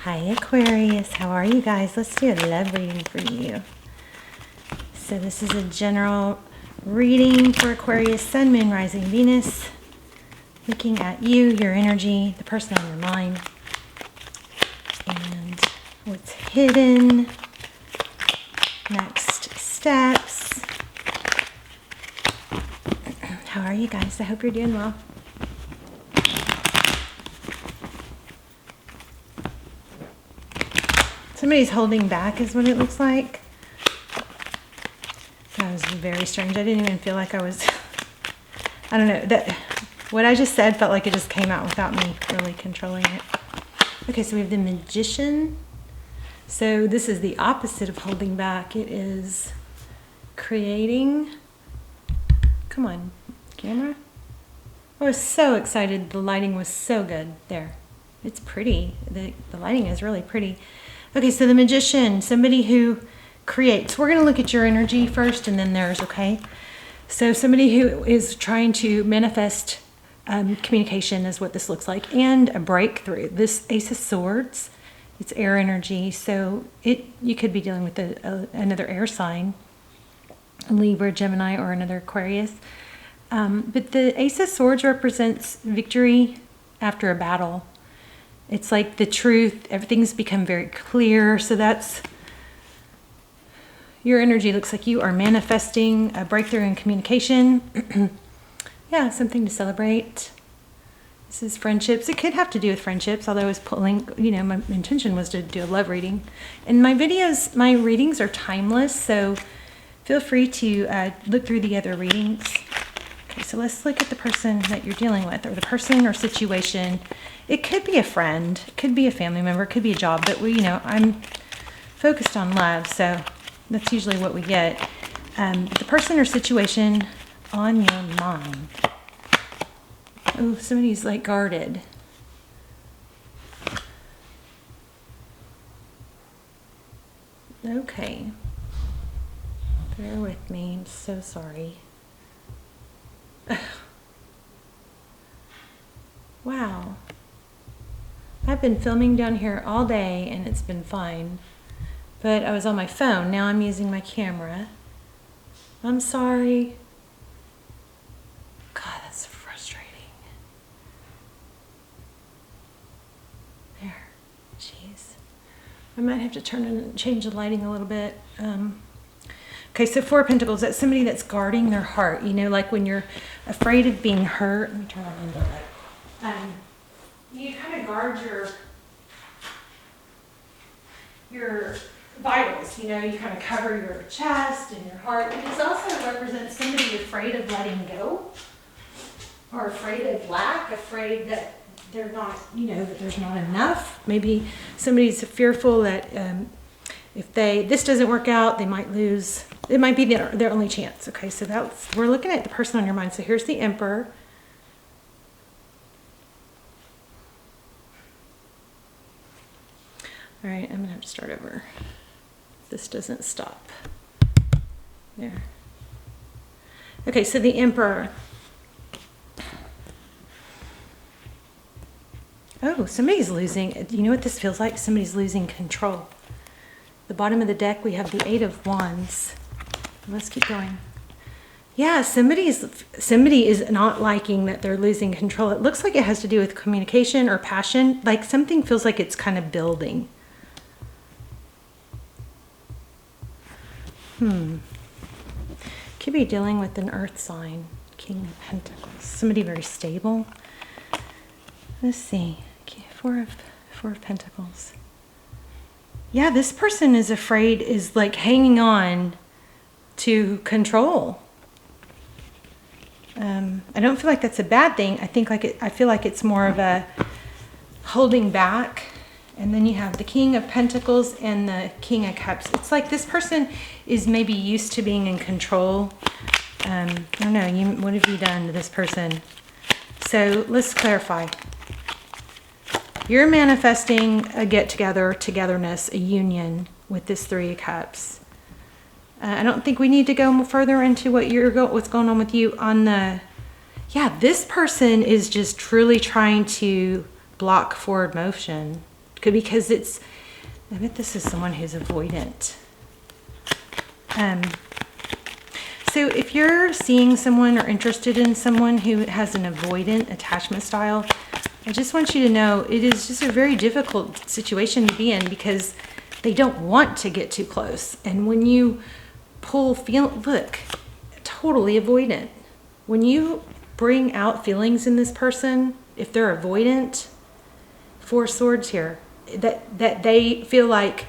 Hi Aquarius, how are you guys? Let's do a love reading for you. So this is a general reading for Aquarius, Sun, Moon, Rising, Venus. Looking at you, your energy, the person on your mind, and what's hidden, next steps. How are you guys? I hope you're doing well. Somebody's holding back is what it looks like. That was very strange. I didn't even feel like I was, I don't know, that what I just said felt like it just came out without me really controlling it. Okay, so we have the Magician. So this is the opposite of holding back. It is creating. Come on, camera. I was so excited. The lighting was so good there. It's pretty. The lighting is really pretty. Okay, so the Magician, somebody who creates. We're going to look at your energy first and then theirs, okay? So somebody who is trying to manifest communication is what this looks like, and a breakthrough. This Ace of Swords, it's air energy, so you could be dealing with another air sign, Libra, Gemini, or another Aquarius. But the Ace of Swords represents victory after a battle. It's like the truth, everything's become very clear. So that's, your energy looks like you are manifesting a breakthrough in communication. Yeah, something to celebrate. This is friendships. It could have to do with friendships, although I was pulling, my intention was to do a love reading. And my readings are timeless, so feel free to look through the other readings. Okay, so let's look at the person that you're dealing with, or the person or situation. It could be a friend, it could be a family member, it could be a job, but I'm focused on love, so that's usually what we get. The person or situation on your mind. Oh, somebody's like guarded. Okay. Bear with me, I'm so sorry. Wow. I've been filming down here all day and it's been fine, but I was on my phone. Now I'm using my camera. I'm sorry. God, that's frustrating. There, jeez. I might have to change the lighting a little bit. Okay, so Four of Pentacles, that's somebody that's guarding their heart. Like when you're afraid of being hurt. Let me turn on the light. You kind of guard your vitals, you kind of cover your chest and your heart. And this also represents somebody afraid of letting go, or afraid of lack, afraid that they're not, that there's not enough. Maybe somebody's fearful that if this doesn't work out, they might lose. It might be their only chance. Okay, so we're looking at the person on your mind. So here's the Emperor. All right, I'm gonna have to start over. This doesn't stop. There. Okay, so the Emperor. Oh, somebody's losing. You know what this feels like? Somebody's losing control. The bottom of the deck, we have the Eight of Wands. Let's keep going. Yeah, somebody is not liking that they're losing control. It looks like it has to do with communication or passion. Like something feels like it's kind of building. Could be dealing with an earth sign, King of Pentacles. Somebody very stable. Let's see. Okay, Four of Pentacles. Yeah, this person is afraid, is like hanging on to control. I don't feel like that's a bad thing. I feel like it's more of a holding back. And then you have the King of Pentacles and the King of Cups. It's like this person is maybe used to being in control. I don't know, what have you done to this person? So let's clarify. You're manifesting a get-together, togetherness, a union with this Three of Cups. I don't think we need to go further into what's going on with you on the... Yeah, this person is just truly trying to block forward motion. because it's, I bet this is someone who's avoidant. So if you're seeing someone or interested in someone who has an avoidant attachment style, I just want you to know it is just a very difficult situation to be in because they don't want to get too close. And when you look, totally avoidant. When you bring out feelings in this person, if they're avoidant, 4 swords here, that they feel like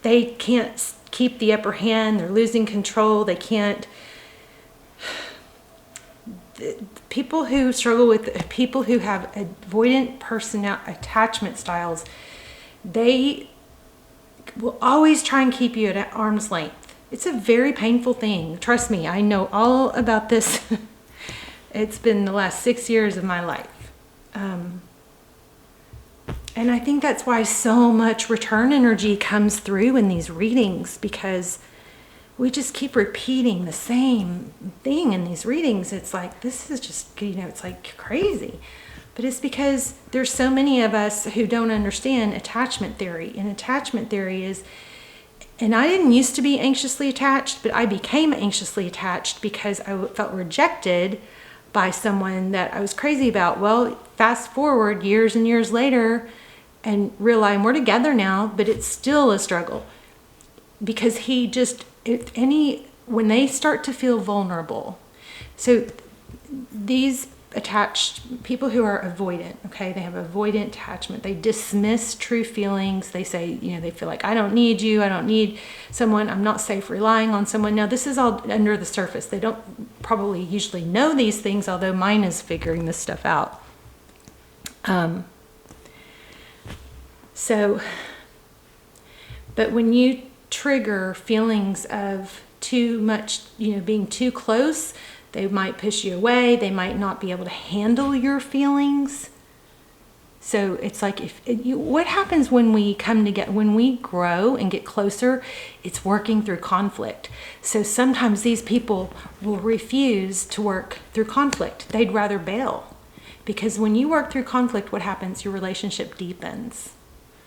they can't keep the upper hand, they're losing control, they can't. People who struggle with, people who have avoidant attachment styles, they will always try and keep you at arm's length. It's a very painful thing. Trust me, I know all about this. It's been the last 6 years of my life. And I think that's why so much return energy comes through in these readings, because we just keep repeating the same thing in these readings. It's like, this is just, it's like crazy. But it's because there's so many of us who don't understand attachment theory. And attachment theory is, and I didn't used to be anxiously attached, but I became anxiously attached because I felt rejected by someone that I was crazy about. Well, fast forward years and years later and realize we're together now, but it's still a struggle because he just, when they start to feel vulnerable. So these attached people who are avoidant, okay, they have avoidant attachment. They dismiss true feelings. They say, they feel like, I don't need you. I don't need someone. I'm not safe relying on someone. Now, this is all under the surface. They don't probably usually know these things, although mine is figuring this stuff out. But when you trigger feelings of too much, being too close, they might push you away. They might not be able to handle your feelings. So it's like, what happens when we come together, when we grow and get closer, it's working through conflict. So sometimes these people will refuse to work through conflict. They'd rather bail. Because when you work through conflict, what happens? Your relationship deepens.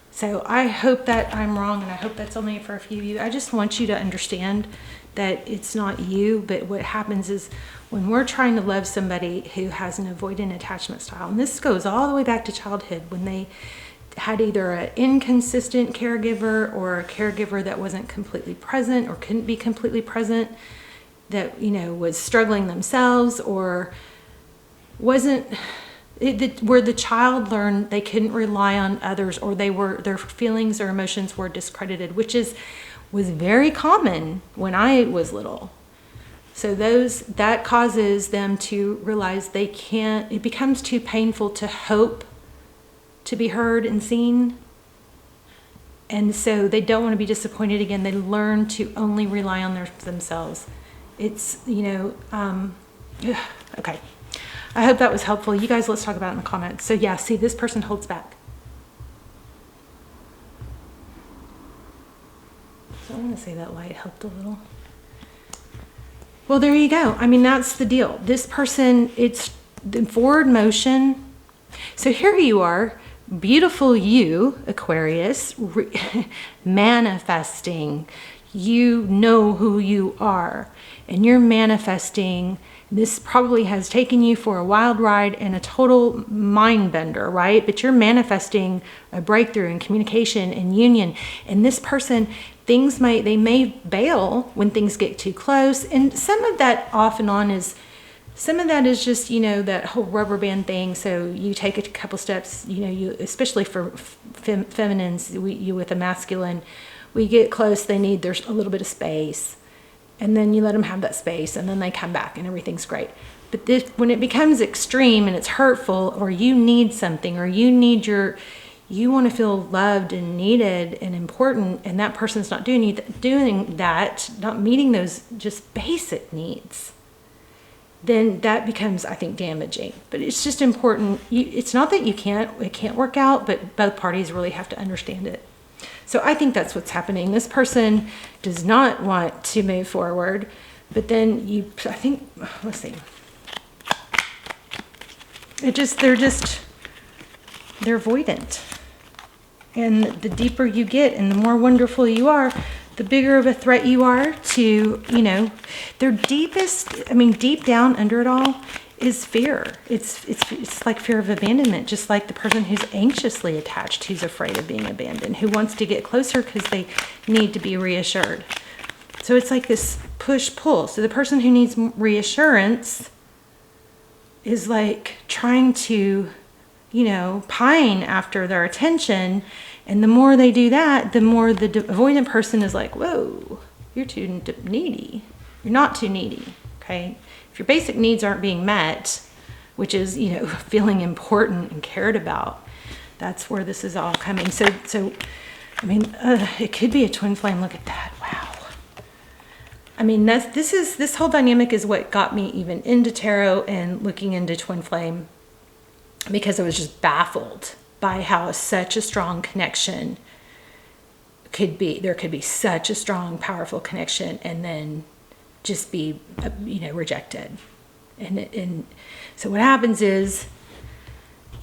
So I hope that I'm wrong, and I hope that's only for a few of you. I just want you to understand that it's not you, but what happens is when we're trying to love somebody who has an avoidant attachment style, and this goes all the way back to childhood, when they had either an inconsistent caregiver or a caregiver that wasn't completely present or couldn't be completely present, that, was struggling themselves or wasn't... where the child learned they couldn't rely on others, or their feelings or emotions were discredited, which was very common when I was little. So that causes them to realize they can't, it becomes too painful to hope to be heard and seen. And so they don't want to be disappointed again. They learn to only rely on themselves. It's, okay. I hope that was helpful. You guys, let's talk about it in the comments. So yeah, see, this person holds back. So I want to say that light helped a little. Well, there you go. I mean, that's the deal. This person, it's the forward motion. So here you are, beautiful you, Aquarius, manifesting. You know who you are, and you're manifesting. This probably has taken you for a wild ride and a total mind bender, right? But you're manifesting a breakthrough in communication and union. And this person, they may bail when things get too close. And some of that off and on is, some of that is just, that whole rubber band thing. So you take a couple steps, especially for feminines, you with a masculine, we get close, there's a little bit of space. And then you let them have that space, and then they come back and everything's great. But when it becomes extreme and it's hurtful, or you need something, or you want to feel loved and needed and important, and that person's not doing that, not meeting those just basic needs, then that becomes, I think, damaging. But it's just important. It's not that it can't work out, but both parties really have to understand it. So I think that's what's happening. This person does not want to move forward, but then let's see. They're avoidant. And the deeper you get and the more wonderful you are, the bigger of a threat you are to, you know, their deepest, I mean, deep down under it all is fear. It's like fear of abandonment, just like the person who's anxiously attached, who's afraid of being abandoned, who wants to get closer because they need to be reassured. So it's like this push-pull. So the person who needs reassurance is like trying to, you know, pine after their attention. And the more they do that, the more the avoidant person is like, whoa, you're too needy. You're not too needy, okay? If your basic needs aren't being met, which is, you know, feeling important and cared about, that's where this is all coming. So I mean, it could be a twin flame. Look at that. Wow. I mean, this whole dynamic is what got me even into tarot and looking into twin flame, because I was just baffled by how such a strong connection could be. There could be such a strong, powerful connection and then just be, you know, rejected. And so what happens is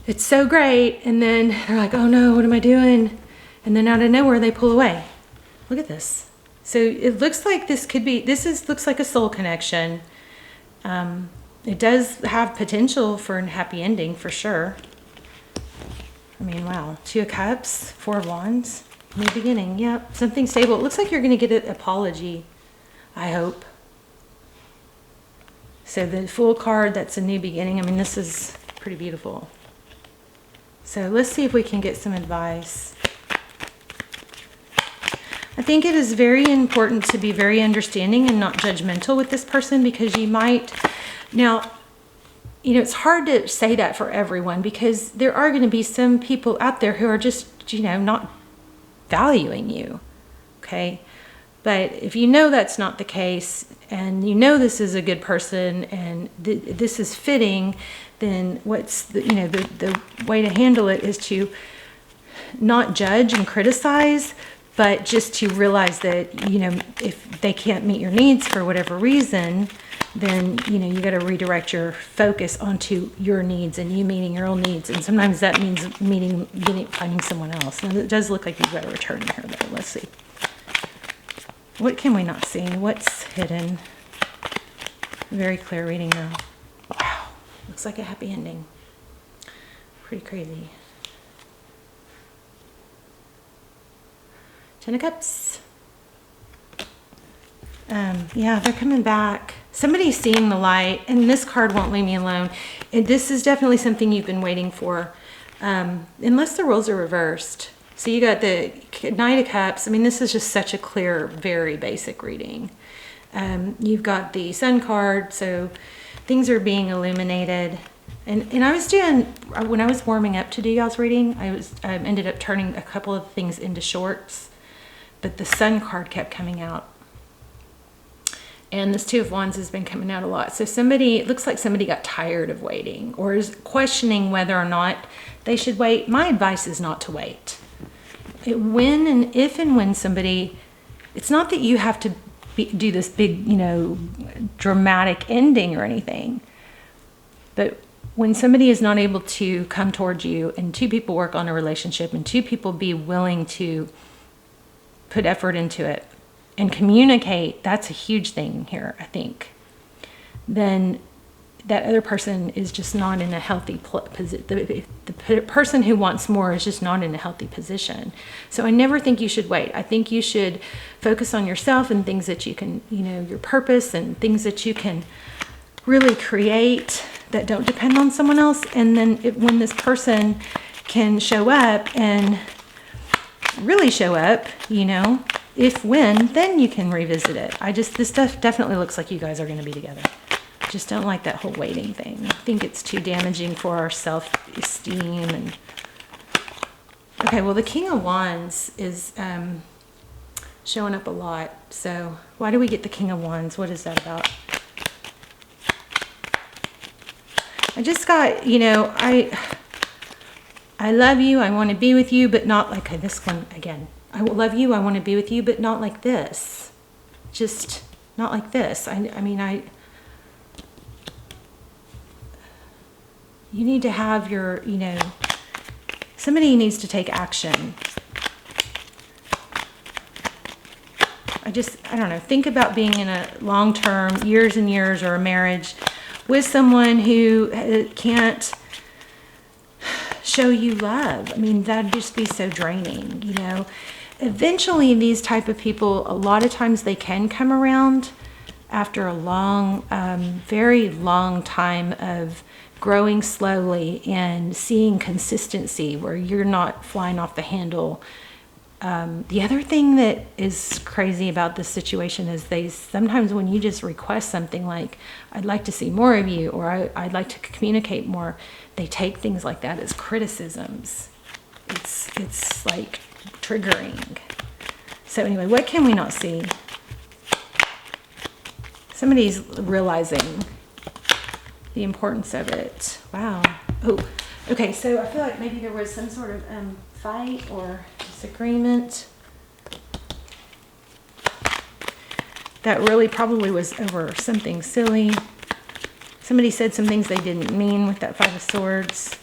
it's so great, and then they're like, oh no, what am I doing? And then out of nowhere they pull away. Look at this. So it looks like this could be, looks like a soul connection. It does have potential for a happy ending for sure. I mean, wow. 2 of Cups, 4 of Wands, new beginning. Yep, something stable. It looks like you're going to get an apology, I hope. So the Fool card, that's a new beginning. I mean, this is pretty beautiful. So let's see if we can get some advice. I think it is very important to be very understanding and not judgmental with this person, because you might, now, you know, it's hard to say that for everyone, because there are going to be some people out there who are just, you know, not valuing you, okay? But if you know that's not the case, and you know this is a good person, and this is fitting, then what's the, you know, the way to handle it is to not judge and criticize, but just to realize that, you know, if they can't meet your needs for whatever reason, then, you know, you got to redirect your focus onto your needs and you meeting your own needs. And sometimes that means finding someone else. Now, it does look like you've got a return here, though. Let's see. What can we not see? What's hidden? Very clear reading, though. Wow. Looks like a happy ending. Pretty crazy. 10 of Cups. Yeah, they're coming back. Somebody's seeing the light, and this card won't leave me alone. And this is definitely something you've been waiting for, unless the roles are reversed. So you got the Knight of Cups. I mean, this is just such a clear, very basic reading. You've got the Sun card, so things are being illuminated. And I was doing, when I was warming up to do y'all's reading, I ended up turning a couple of things into shorts, but the Sun card kept coming out. And this 2 of Wands has been coming out a lot. So it looks like somebody got tired of waiting or is questioning whether or not they should wait. My advice is not to wait. If and when somebody, it's not that you have to do this big, you know, dramatic ending or anything. But when somebody is not able to come towards you, and 2 people work on a relationship, and 2 people be willing to put effort into it and communicate, that's a huge thing here, I think, then that other person is just not in a healthy position. The person who wants more is just not in a healthy position. So I never think you should wait. I think you should focus on yourself and things that you can, you know, your purpose and things that you can really create that don't depend on someone else. And then when this person can show up and really show up, you know, then you can revisit it. This stuff definitely looks like you guys are going to be together. I just don't like that whole waiting thing. I think it's too damaging for our self-esteem. And okay, well, the King of Wands is showing up a lot. So why do we get the King of Wands? What is that about? I just got, you know, I love you, I want to be with you, but not like this one again. I will love you, I want to be with you, but not like this. Just not like this. I mean, you need to have your, you know, somebody needs to take action. I don't know, think about being in a long-term, years and years, or a marriage with someone who can't show you love. I mean, that'd just be so draining, you know. Eventually, these type of people, a lot of times they can come around after a long, very long time of growing slowly and seeing consistency where you're not flying off the handle. The other thing that is crazy about this situation is sometimes when you just request something like, I'd like to see more of you, or I'd like to communicate more, they take things like that as criticisms. It's like triggering. So anyway, what can we not see? Somebody's realizing the importance of it. Wow. Oh, okay. So I feel like maybe there was some sort of fight or disagreement that really probably was over something silly. Somebody said some things they didn't mean with that Five of Swords.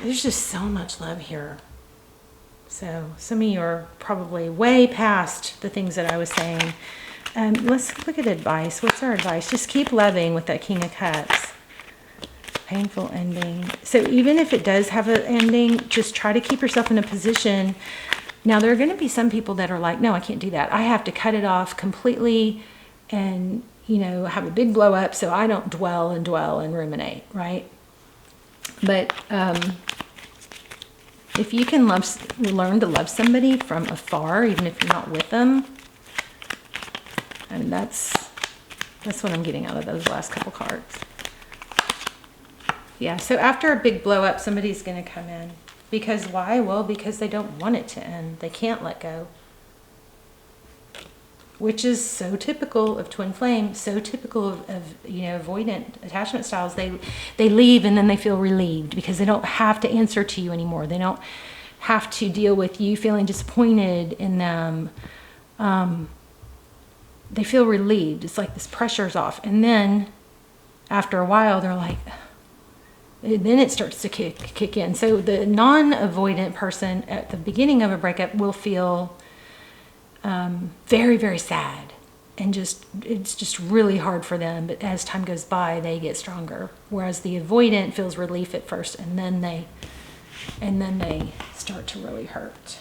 There's just so much love here. So some of you are probably way past the things that I was saying. Let's look at advice. What's our advice? Just keep loving with that King of Cups. Painful ending. So even if it does have an ending, just try to keep yourself in a position. Now, there are going to be some people that are like, no, I can't do that. I have to cut it off completely and, you know, have a big blow up so I don't dwell and ruminate, right? But if you can learn to love somebody from afar, even if you're not with them, and that's what I'm getting out of those last couple cards. Yeah, so after a big blow up, somebody's going to come in. Because why? Well, because they don't want it to end. They can't let go. Which is so typical of twin flame, so typical of you know, avoidant attachment styles. They leave and then they feel relieved because they don't have to answer to you anymore. They don't have to deal with you feeling disappointed in them. They feel relieved. It's like this pressure's off. And then after a while, they're like, then it starts to kick in. So the non-avoidant person at the beginning of a breakup will feel very, very sad. And it's just really hard for them. But as time goes by, they get stronger. Whereas the avoidant feels relief at first, and then they start to really hurt.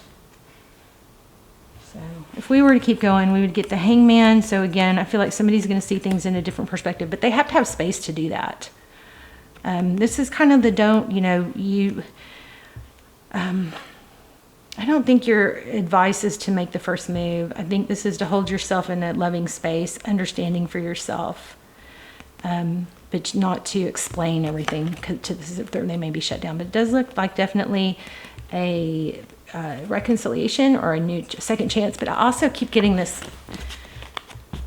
So if we were to keep going, we would get the Hangman. So again, I feel like somebody's going to see things in a different perspective, but they have to have space to do that. This is kind of the I don't think your advice is to make the first move. I think this is to hold yourself in a loving space, understanding for yourself, but not to explain everything to this, they may be shut down. But it does look like definitely a reconciliation or a new second chance. But I also keep getting this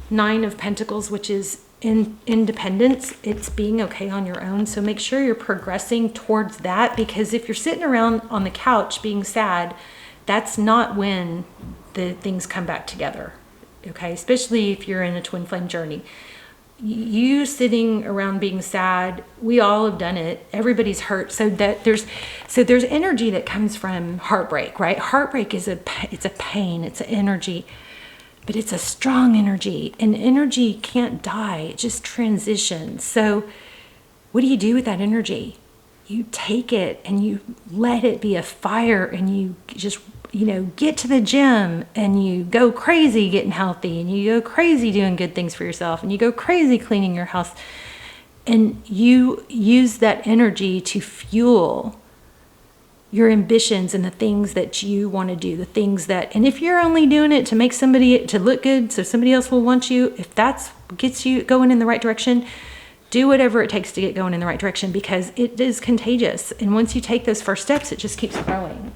Nine of Pentacles, which is independence. It's being okay on your own. So make sure you're progressing towards that, because if you're sitting around on the couch being sad, that's not when the things come back together. Okay, especially if you're in a twin flame journey. You sitting around being sad, we all have done it. Everybody's hurt. So there's energy that comes from heartbreak, right? Heartbreak is it's a pain, it's an energy. But it's a strong energy, and energy can't die. It just transitions. So what do you do with that energy? You take it and you let it be a fire, and you just, get to the gym and you go crazy getting healthy, and you go crazy doing good things for yourself, and you go crazy cleaning your house, and you use that energy to fuel your ambitions and the things that you want to do, the things that, and if you're only doing it to make somebody, to look good so somebody else will want you, if that's gets you going in the right direction, do whatever it takes to get going in the right direction, because it is contagious. And once you take those first steps, it just keeps growing.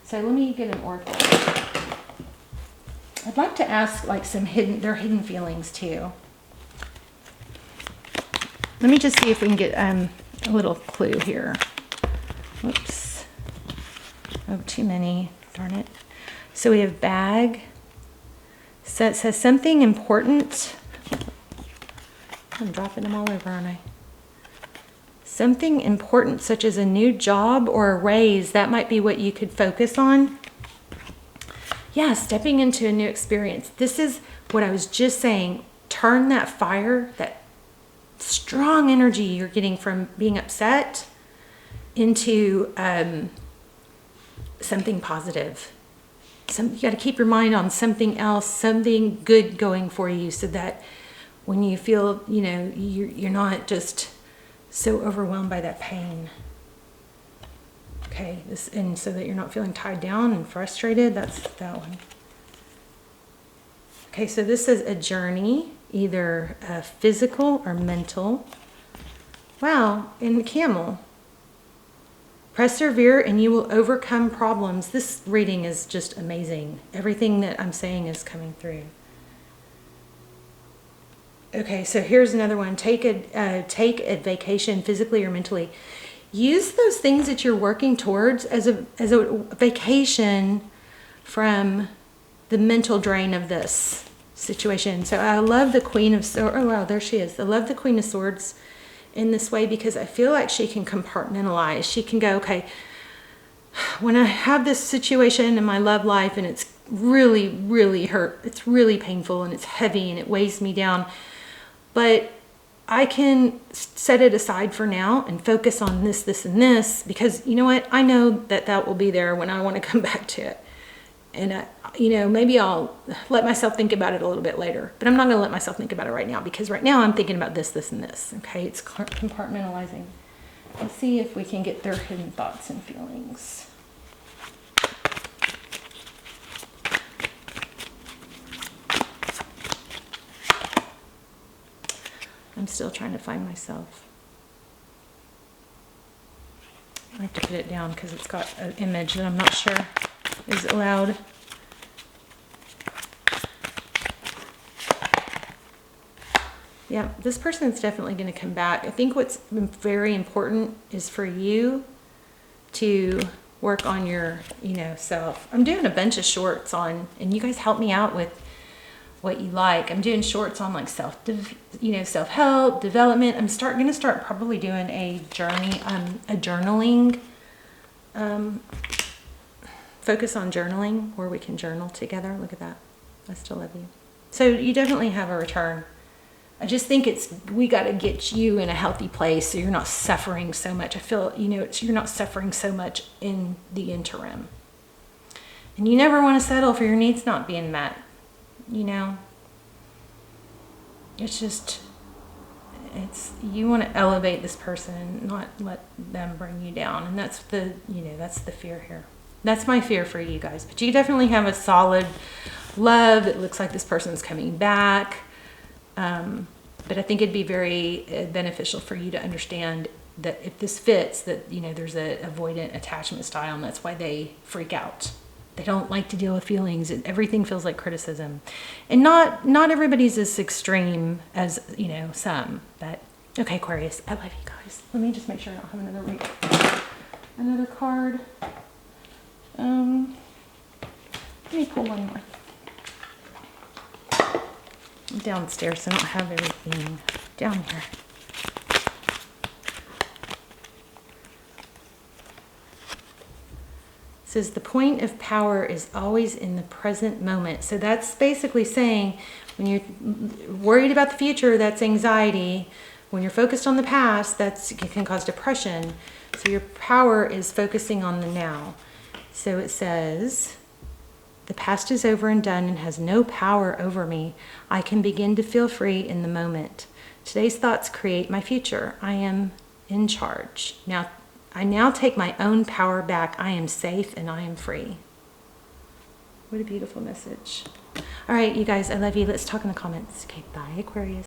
So let me get an oracle. I'd like to ask like their hidden feelings too. Let me just see if we can get a little clue here. Whoops. Oh, too many. Darn it. So we have bag. So it says something important. I'm dropping them all over, aren't I? Something important, such as a new job or a raise, that might be what you could focus on. Yeah, stepping into a new experience. This is what I was just saying. Turn that fire, that strong energy you're getting from being upset, into something positive. You got to keep your mind on something else, something good going for you, so that when you feel, you know, you're not just so overwhelmed by that pain. Okay, and so that you're not feeling tied down and frustrated. That's that one. Okay, so this is a journey, either physical or mental. Wow, in the camel. Persevere and you will overcome problems. This reading is just amazing. Everything that I'm saying is coming through. Okay, so here's another one. Take a vacation physically or mentally. Use those things that you're working towards as a vacation from the mental drain of this situation. So I love the Queen of Swords. Oh wow, there she is. I love the Queen of Swords in this way, because I feel like she can compartmentalize. She can go, okay, when I have this situation in my love life and it's really, really hurt, it's really painful and it's heavy and it weighs me down, but I can set it aside for now and focus on this, this, and this, because you know what? I know that that will be there when I want to come back to it. And, you know, maybe I'll let myself think about it a little bit later, but I'm not going to let myself think about it right now, because right now I'm thinking about this, this, and this. Okay, it's compartmentalizing. Let's see if we can get their hidden thoughts and feelings. I'm still trying to find myself. I have to put it down because it's got an image that I'm not sure is allowed. Yeah, this person is definitely going to come back. I think what's very important is for you to work on your, you know, self. I'm doing a bunch of shorts on, and you guys help me out with what you like. I'm doing shorts on like self-help, development. I'm going to start probably doing a journaling, focus on journaling, where we can journal together. Look at that. I still love you. So you definitely have a return. I just think we got to get you in a healthy place so you're not suffering so much. I feel, you know, you're not suffering so much in the interim. And you never want to settle for your needs not being met. You know, you want to elevate this person and not let them bring you down. And that's the fear here. That's my fear for you guys. But you definitely have a solid love. It looks like this person's coming back. But I think it'd be very beneficial for you to understand that if this fits, that, you know, there's a avoidant attachment style, and that's why they freak out. They don't like to deal with feelings. Everything feels like criticism. And not everybody's as extreme as, you know, some. But, okay, Aquarius, I love you guys. Let me just make sure I don't have another card. Let me pull one more. I'm downstairs, so I don't have everything down here. It says the point of power is always in the present moment. So that's basically saying when you're worried about the future, that's anxiety. When you're focused on the past, it can cause depression. So your power is focusing on the now. So it says, the past is over and done and has no power over me. I can begin to feel free in the moment. Today's thoughts create my future. I am in charge. I now take my own power back. I am safe and I am free. What a beautiful message. All right, you guys, I love you. Let's talk in the comments. Okay, bye, Aquarius.